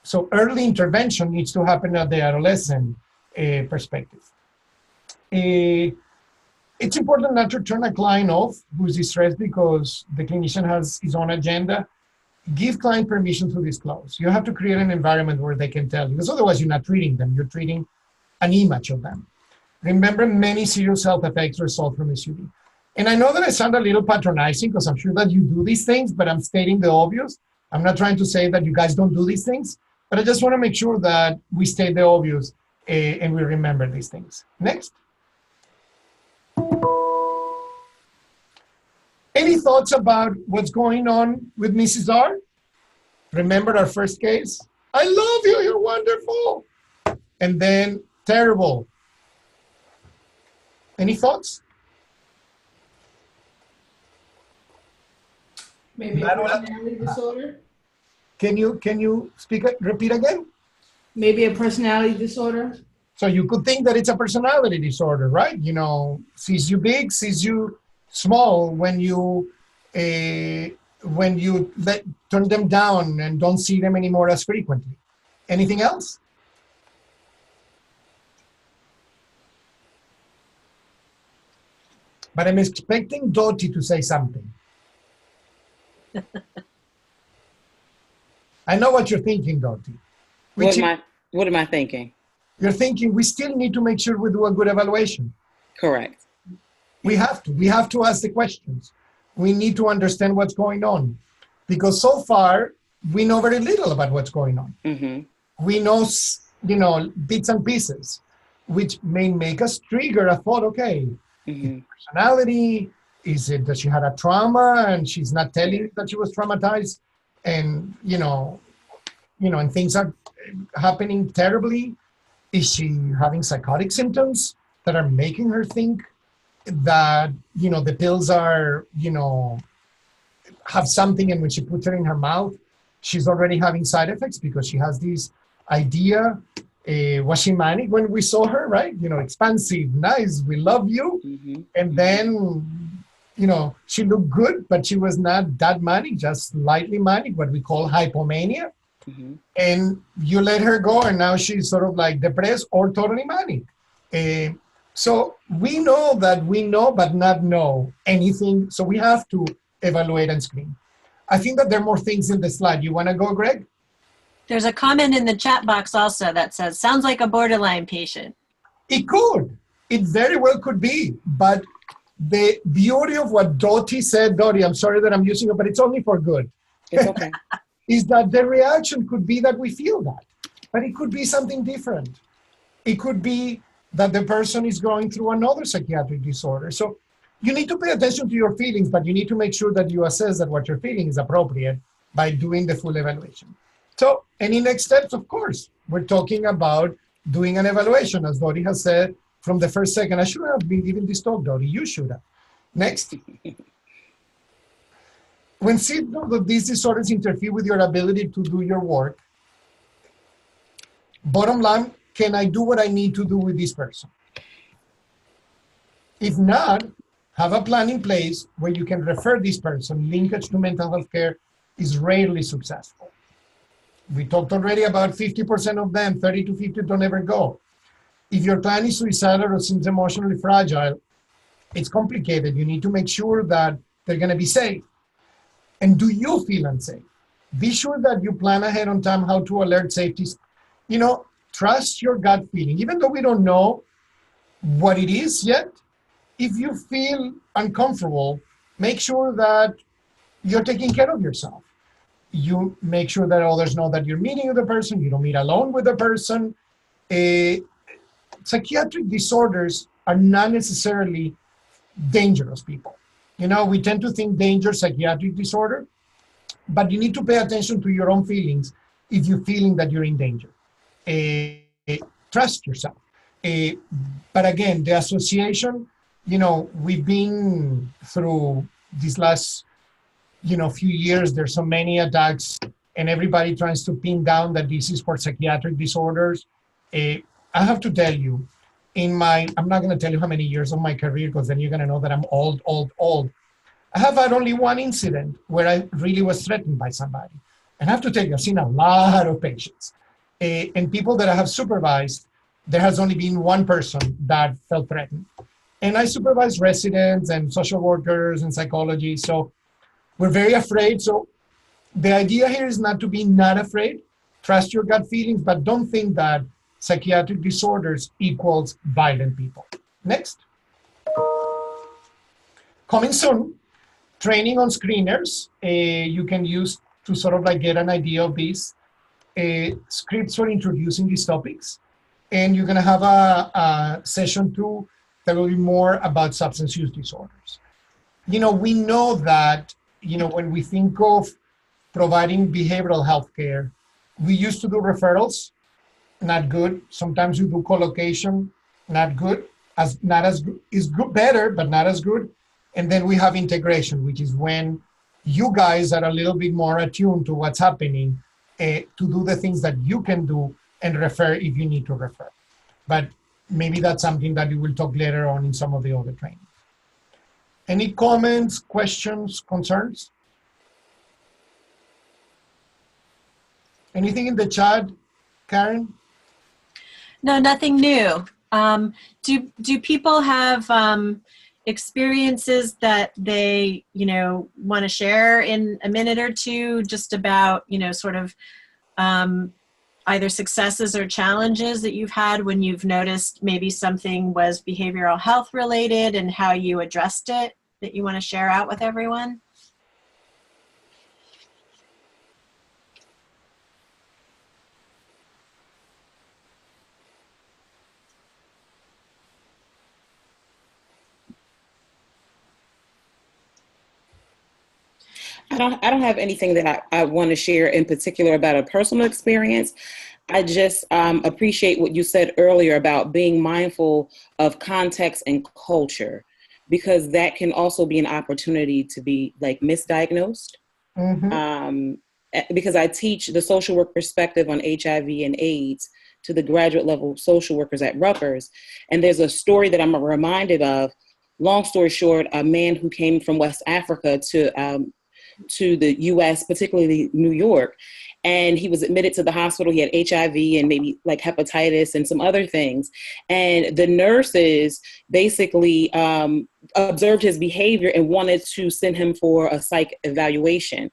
So early intervention needs to happen at the adolescent perspective. It's important not to turn a client off who's distressed because the clinician has his own agenda. Give client permission to disclose. You have to create an environment where they can tell you, because otherwise you're not treating them, you're treating an image of them. Remember, many serious health effects result from SUD. And I know that I sound a little patronizing because I'm sure that you do these things, but I'm stating the obvious. I'm not trying to say that you guys don't do these things, but I just want to make sure that we state the obvious and we remember these things. Next. thoughts about what's going on with Mrs. R? Remember our first case? I love you, you're wonderful. And then terrible. Any thoughts? Maybe a personality disorder. Can you repeat again? Maybe a personality disorder. So you could think that it's a personality disorder, right? You know, sees you big, sees you small when you turn them down and don't see them anymore as frequently. Anything else? But I'm expecting Dottie to say something. I know what you're thinking, Dottie. What am I thinking? You're thinking we still need to make sure we do a good evaluation. Correct. We have to ask the questions. We need to understand what's going on, because so far we know very little about what's going on. Mm-hmm. We know, bits and pieces, which may make us trigger a thought. Okay, Mm-hmm. personality? Is it that she had a trauma and she's not telling you that she was traumatized, and and things are happening terribly? Is she having psychotic symptoms that are making her think that the pills are have something, and when she puts it in her mouth, she's already having side effects because she has this idea? Was she manic when we saw her, right? Expansive, nice, we love you. Mm-hmm. And then she looked good, but she was not that manic, just slightly manic, what we call hypomania. Mm-hmm. And you let her go, and now she's sort of like depressed or totally manic. So we know that we know, but not know anything. So we have to evaluate and screen. I think that there are more things in the slide. You want to go, Greg? There's a comment in the chat box also that says, sounds like a borderline patient. It could. It very well could be. But the beauty of what Dottie said, Dottie, I'm sorry that I'm using it, but it's only for good. It's okay. Is that the reaction could be that we feel that, but it could be something different. It could be that the person is going through another psychiatric disorder. So you need to pay attention to your feelings, but you need to make sure that you assess that what you're feeling is appropriate by doing the full evaluation. So any next steps? Of course, we're talking about doing an evaluation, as Dottie has said from the first second. I should have been giving this talk, Dottie. You should have. Next. When symptoms of these disorders interfere with your ability to do your work, bottom line, can I do what I need to do with this person? If not, have a plan in place where you can refer this person. Linkage to mental health care is rarely successful. We talked already about 50% of them, 30 to 50 don't ever go. If your client is suicidal or seems emotionally fragile, it's complicated. You need to make sure that they're going to be safe. And do you feel unsafe? Be sure that you plan ahead on time how to alert safety. Trust your gut feeling. Even though we don't know what it is yet, if you feel uncomfortable, make sure that you're taking care of yourself. You make sure that others know that you're meeting with the person. You don't meet alone with the person. Psychiatric disorders are not necessarily dangerous, people. We tend to think danger, psychiatric disorder, but you need to pay attention to your own feelings if you're feeling that you're in danger. Trust yourself. But again, the association, we've been through these last, few years, there's so many attacks, and everybody tries to pin down that this is for psychiatric disorders. I have to tell you, I'm not going to tell you how many years of my career, because then you're going to know that I'm old. I have had only one incident where I really was threatened by somebody. And I have to tell you, I've seen a lot of patients. And people that I have supervised, there has only been one person that felt threatened. And I supervise residents and social workers and psychology. So we're very afraid. So the idea here is not to be not afraid. Trust your gut feelings, but don't think that psychiatric disorders equals violent people. Next. Coming soon, training on screeners. You can use to sort of get an idea of these. Scripts for introducing these topics. And you're going to have a session 2 that will be more about substance use disorders. we know that, when we think of providing behavioral health care, we used to do referrals, not good. Sometimes we do collocation, not good. Not as good, is good, better, but not as good. And then we have integration, which is when you guys are a little bit more attuned to what's happening, to do the things that you can do and refer if you need to refer. But maybe that's something that we will talk later on in some of the other training. Any comments, questions, concerns? Anything in the chat, Karen? No, nothing new. Do people have experiences that they, want to share in a minute or two, just about, sort of either successes or challenges that you've had when you've noticed maybe something was behavioral health related and how you addressed it, that you want to share out with everyone? I don't have anything that I want to share in particular about a personal experience. I just appreciate what you said earlier about being mindful of context and culture, because that can also be an opportunity to be like misdiagnosed. Mm-hmm. Because I teach the social work perspective on HIV and AIDS to the graduate level social workers at Rutgers. And there's a story that I'm reminded of. Long story short, a man who came from West Africa to the US, particularly New York, and he was admitted to the hospital. He had HIV and maybe like hepatitis and some other things. And the nurses basically observed his behavior and wanted to send him for a psych evaluation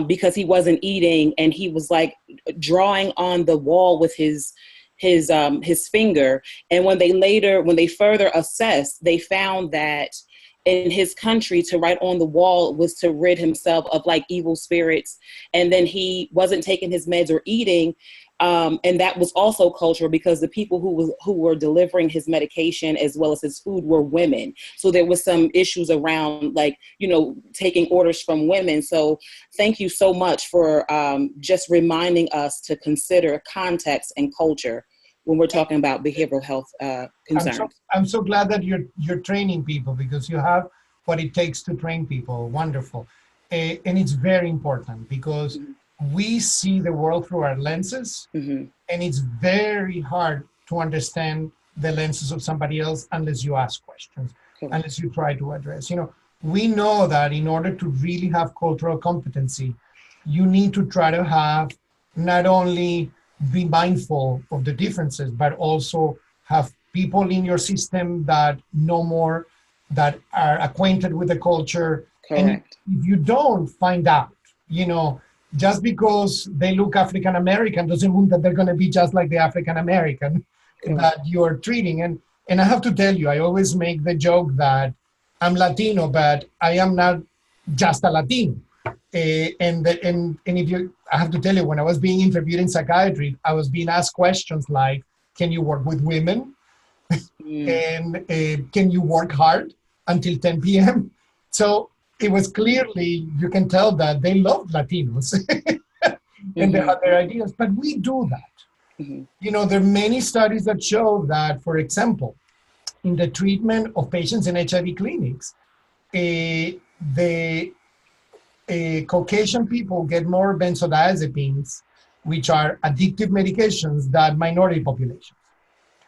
because he wasn't eating, and he was like drawing on the wall with his finger. And when they further assessed, they found that in his country, to write on the wall was to rid himself of like evil spirits. And then he wasn't taking his meds or eating. And that was also cultural, because the people who were delivering his medication as well as his food were women. So there was some issues around like, taking orders from women. So thank you so much for just reminding us to consider context and culture when we're talking about behavioral health concerns. I'm so glad that you're training people, because you have what it takes to train people. Wonderful. And it's very important, because we see the world through our lenses, and it's very hard to understand the lenses of somebody else unless you ask questions, unless you try to address. We know that in order to really have cultural competency, you need to try to have not only be mindful of the differences, but also have people in your system that know more, that are acquainted with the culture. Correct. And if you don't, find out, just because they look African American doesn't mean that they're going to be just like the African American that you're treating. And I have to tell you, I always make the joke that I'm Latino, but I am not just a Latino. And if I have to tell you, when I was being interviewed in psychiatry, I was being asked questions like, can you work with women? And can you work hard until 10 p.m.? So it was clearly, you can tell that they love Latinos and they have their ideas, but we do that. There are many studies that show that, for example, in the treatment of patients in HIV clinics, Caucasian people get more benzodiazepines, which are addictive medications, than minority populations.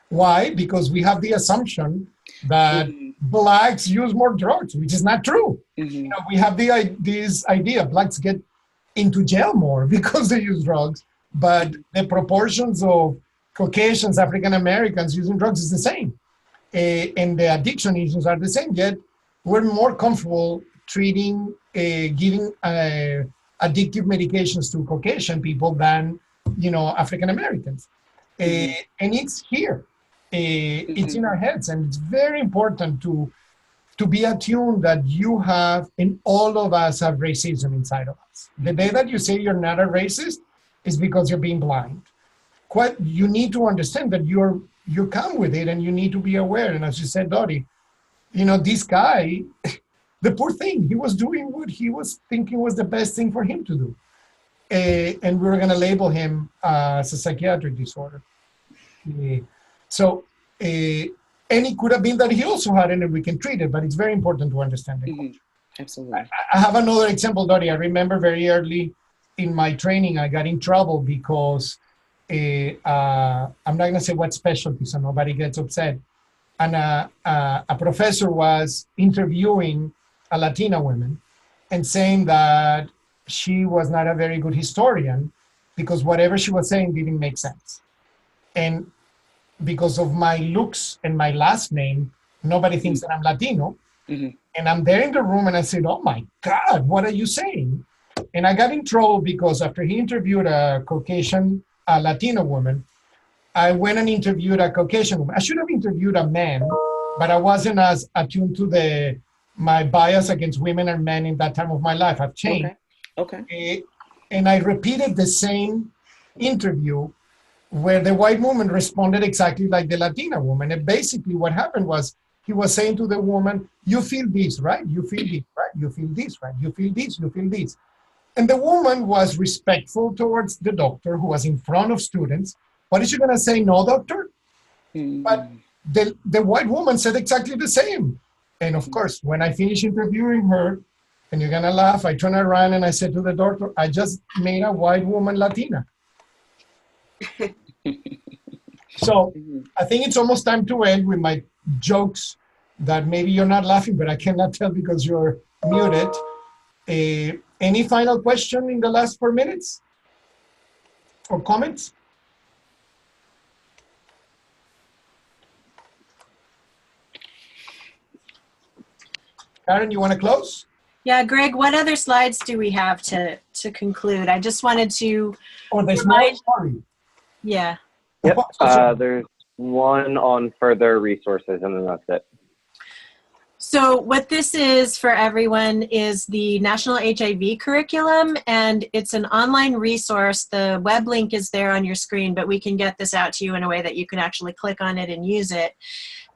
Why? Because we have the assumption that blacks use more drugs, which is not true. We have this idea blacks get into jail more because they use drugs, but the proportions of Caucasians, African Americans using drugs is the same. And the addiction issues are the same, yet we're more comfortable treating, giving addictive medications to Caucasian people than, African Americans. And it's here. It's in our heads, and it's very important to be attuned that you have, and all of us have racism inside of us. The day that you say you're not a racist is because you're being blind. You need to understand that you come with it, and you need to be aware. And as you said, Dottie, this guy, the poor thing, he was doing what he was thinking was the best thing for him to do. And we were going to label him as a psychiatric disorder. So, and it could have been that he also had it and we can treat it, but it's very important to understand it. Mhm. Absolutely. I have another example, Dottie. I remember very early in my training, I got in trouble because I'm not going to say what specialty, so nobody gets upset. And a professor was interviewing a Latina woman and saying that she was not a very good historian because whatever she was saying didn't make sense. And because of my looks and my last name, nobody thinks that I'm Latino. Mhm. And I'm there in the room and I said, oh my God, what are you saying? And I got in trouble because after he interviewed a Caucasian, a Latino woman, I went and interviewed a Caucasian woman. I should have interviewed a man, but I wasn't as attuned to my bias against women and men in that time of my life. I've changed. Okay. And I repeated the same interview where the white woman responded exactly like the Latina woman. And basically what happened was he was saying to the woman, you feel this, right? You feel this, right? You feel this, right? You feel this, you feel this. And the woman was respectful towards the doctor who was in front of students. What is she going to say? No, doctor? But the white woman said exactly the same. And of course, when I finished interviewing her, and you're going to laugh, I turned around and I said to the doctor, I just made a white woman Latina. So I think it's almost time to end with my jokes that maybe you're not laughing, but I cannot tell because you're muted. Any final question in the last 4 minutes or comments? Karen, you want to close? Yeah, Greg, what other slides do we have to conclude? I just wanted to, Or there's more? Sorry. yeah. Yep. There's one on further resources, and then that's it. So what this is for everyone is the National HIV Curriculum, and it's an online resource. The web link is there on your screen, but we can get this out to you in a way that you can actually click on it and use it.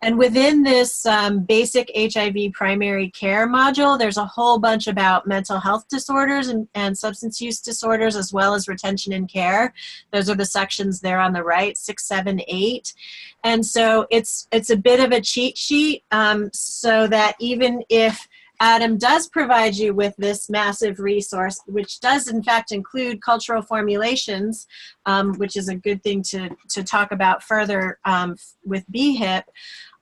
And within this basic HIV primary care module, there's a whole bunch about mental health disorders and substance use disorders, as well as retention and care. Those are the sections there on the right, 6, 7, 8. And so it's a bit of a cheat sheet so that even if Adam does provide you with this massive resource, which does in fact include cultural formulations, which is a good thing to talk about further with BHIP.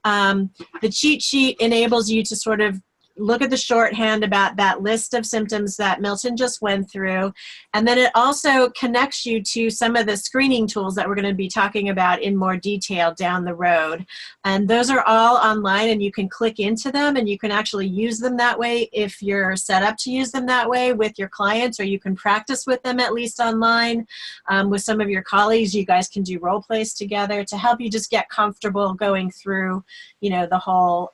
The cheat sheet enables you to sort of look at the shorthand about that list of symptoms that Milton just went through. And then it also connects you to some of the screening tools that we're going to be talking about in more detail down the road. And those are all online and you can click into them and you can actually use them that way if you're set up to use them that way with your clients, or you can practice with them at least online with some of your colleagues. You guys can do role plays together to help you just get comfortable going through, you know, the whole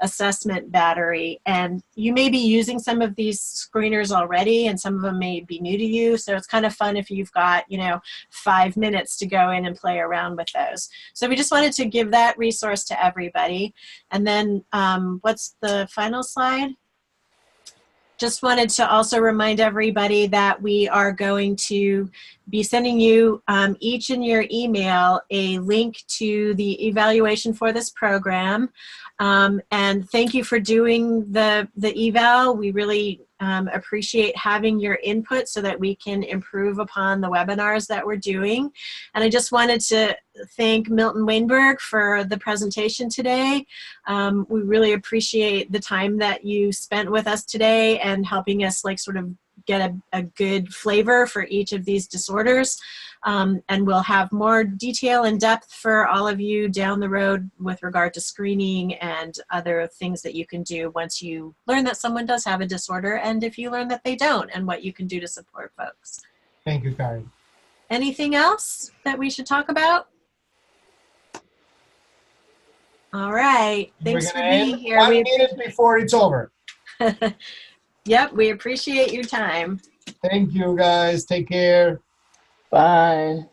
assessment battery. And you may be using some of these screeners already and some of them may be new to you, so it's kind of fun if you've got, you know, 5 minutes to go in and play around with those. So we just wanted to give that resource to everybody. And then what's the final slide? Just wanted to also remind everybody that we are going to be sending you each in your email a link to the evaluation for this program. And thank you for doing the eval. We really appreciate having your input so that we can improve upon the webinars that we're doing. And I just wanted to thank Milton Wainberg for the presentation today. We really appreciate the time that you spent with us today and helping us like sort of get a good flavor for each of these disorders. And we'll have more detail and depth for all of you down the road with regard to screening and other things that you can do once you learn that someone does have a disorder, and if you learn that they don't, and what you can do to support folks. Thank you, Karen. Anything else that we should talk about? All right. Thanks for being here. 1 minute before it's over. Yep, we appreciate your time. Thank you, guys. Take care. Bye.